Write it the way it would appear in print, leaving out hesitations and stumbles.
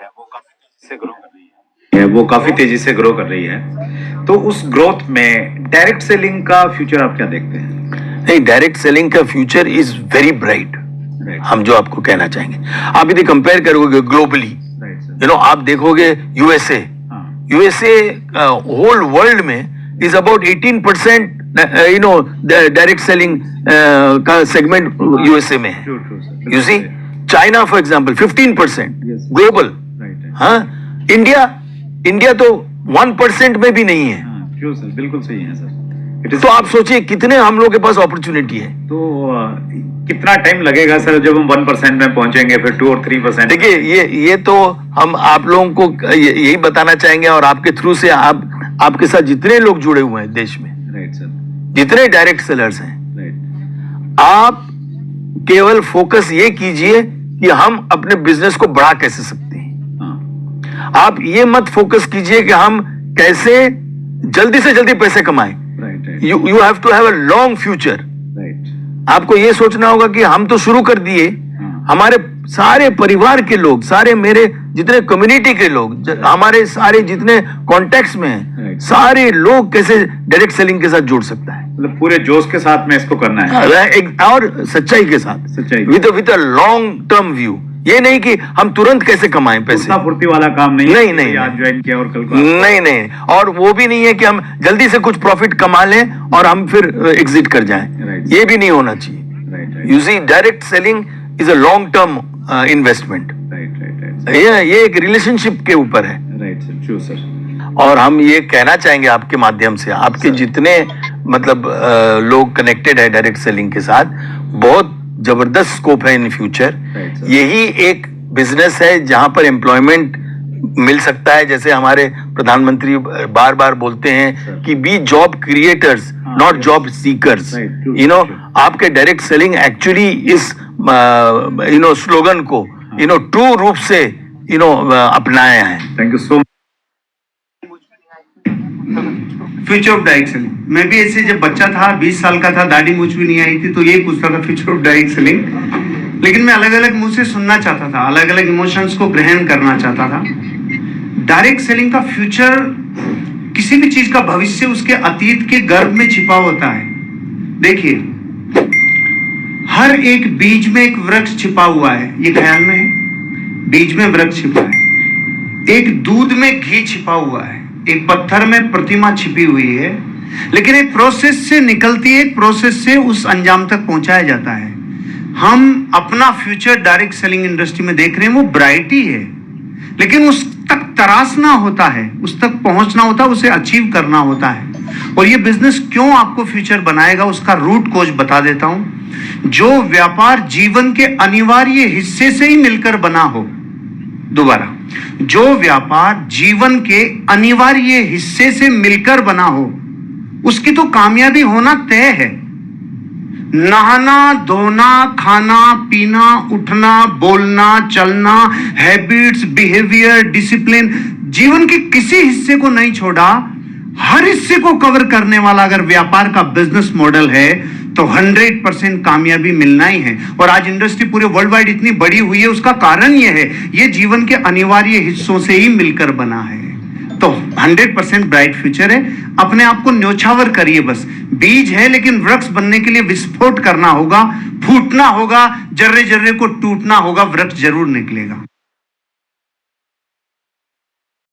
वो काफी तेजी से ग्रो कर रही है, वो काफी तेजी से ग्रो कर रही है। तो उस ग्रोथ में डायरेक्ट सेलिंग का फ्यूचर आप क्या देखते हैं? नहीं, डायरेक्ट सेलिंग का फ्यूचर इज वेरी ब्राइट। हम जो आपको कहना चाहेंगे, आप यदि कंपेयर करोगे ग्लोबली, आप देखोगे यूएसए होल वर्ल्ड में इज अबाउट 18% डायरेक्ट सेलिंग का सेगमेंट यूएसए में है। You see, China for example 15% global. हाँ, इंडिया तो 1% में भी नहीं है। सर, बिल्कुल सही है सर। तो आप सोचिए कितने हम लोग के पास अपॉर्चुनिटी है। तो कितना टाइम लगेगा सर जब हम 1% में पहुंचेंगे, फिर 2 और 3%? देखिए, ये तो हम आप लोगों को यही बताना चाहेंगे, और आपके थ्रू से आपके साथ जितने लोग जुड़े हुए हैं देश में, राइट सर, जितने डायरेक्ट सेलर्स हैं, राइट, आप केवल फोकस ये कीजिए कि हम अपने बिजनेस को बढ़ा कैसे सकते हैं। आप ये मत फोकस कीजिए कि हम कैसे जल्दी से जल्दी पैसे कमाएं। You have to have a long future. आपको ये सोचना होगा कि हम तो शुरू कर दिए, हमारे सारे परिवार के लोग, सारे मेरे जितने कम्युनिटी के लोग, हमारे सारे जितने कॉन्टेक्ट्स में हैं, सारे लोग कैसे डायरेक्ट सेलिंग के साथ जुड़ सकता है। मतलब पूरे जोश के साथ में इसको करना है, और सच्चाई के साथ, with a long term view. ये नहीं कि हम तुरंत कैसे कमाएं पैसे, फुर्ती वाला काम नहीं, नहीं, आज ज्वाइन किया और कल को नहीं, और वो भी नहीं है कि हम जल्दी से कुछ प्रॉफिट कमा लें और हम फिर एग्जिट कर जाएं। ये भी नहीं होना चाहिए। You see, direct selling is a long term investment. ये एक रिलेशनशिप के ऊपर है। Right sir, true sir. और हम ये कहना चाहेंगे आपके माध्यम से, आपके जितने मतलब लोग कनेक्टेड है डायरेक्ट सेलिंग के साथ, बहुत जबरदस्त स्कोप है इन फ्यूचर। यही एक बिजनेस है जहां पर एम्प्लॉयमेंट मिल सकता है। जैसे हमारे प्रधानमंत्री बार बार बोलते हैं कि be job creators, not job seekers. आपके डायरेक्ट सेलिंग एक्चुअली इस स्लोगन को ट्रू रूप से अपनाया है। Thank you so much. Future of direct selling, मैं भी ऐसे जब बच्चा था, 20 साल का था, दाढ़ी मूछ भी नहीं आई थी, तो यही पूछता था फ्यूचर ऑफ डायरेक्ट सेलिंग। लेकिन मैं अलग अलग मुंह से सुनना चाहता था, अलग अलग इमोशंस को ग्रहण करना चाहता था। डायरेक्ट सेलिंग का फ्यूचर, किसी भी चीज का भविष्य उसके अतीत के गर्भ में छिपा होता है। देखिए, हर एक बीज में एक वृक्ष छिपा हुआ है, ये ख्याल में है? बीज में वृक्ष छिपा है, एक दूध में घी छिपा हुआ है, एक पत्थर में प्रतिमा छिपी हुई है। लेकिन एक प्रोसेस से निकलती है, एक प्रोसेस से उस अंजाम तक पहुंचाया जाता है। हम अपना फ्यूचर डायरेक्ट सेलिंग इंडस्ट्री में देख रहे हैं, वो ब्राइट ही है, लेकिन उस तक तरासना होता है, उस तक पहुंचना होता है, उसे अचीव करना होता है। और ये बिजनेस क्यों आपको फ्यूचर बनाएगा, उसका रूट कोज बता देता हूं। जो व्यापार जीवन के अनिवार्य हिस्से से ही मिलकर बना हो, दोबारा, जो व्यापार जीवन के अनिवार्य हिस्से से मिलकर बना हो, उसकी तो कामयाबी होना तय है। नहाना, धोना, खाना, पीना, उठना, बोलना, चलना, हैबिट्स, बिहेवियर, डिसिप्लिन, जीवन के किसी हिस्से को नहीं छोड़ा, हर हिस्से को कवर करने वाला अगर व्यापार का बिजनेस मॉडल है तो 100% कामयाबी मिलना ही है। और आज इंडस्ट्री पूरे वर्ल्ड वाइड इतनी बड़ी हुई है, उसका कारण यह है, ये जीवन के अनिवार्य हिस्सों से ही मिलकर बना है। तो 100% ब्राइट फ्यूचर है। अपने आप को न्योछावर करिए, बस बीज है, लेकिन वृक्ष बनने के लिए विस्फोट करना होगा, फूटना होगा, जर्रे जर्रे को टूटना होगा, वृक्ष जरूर निकलेगा।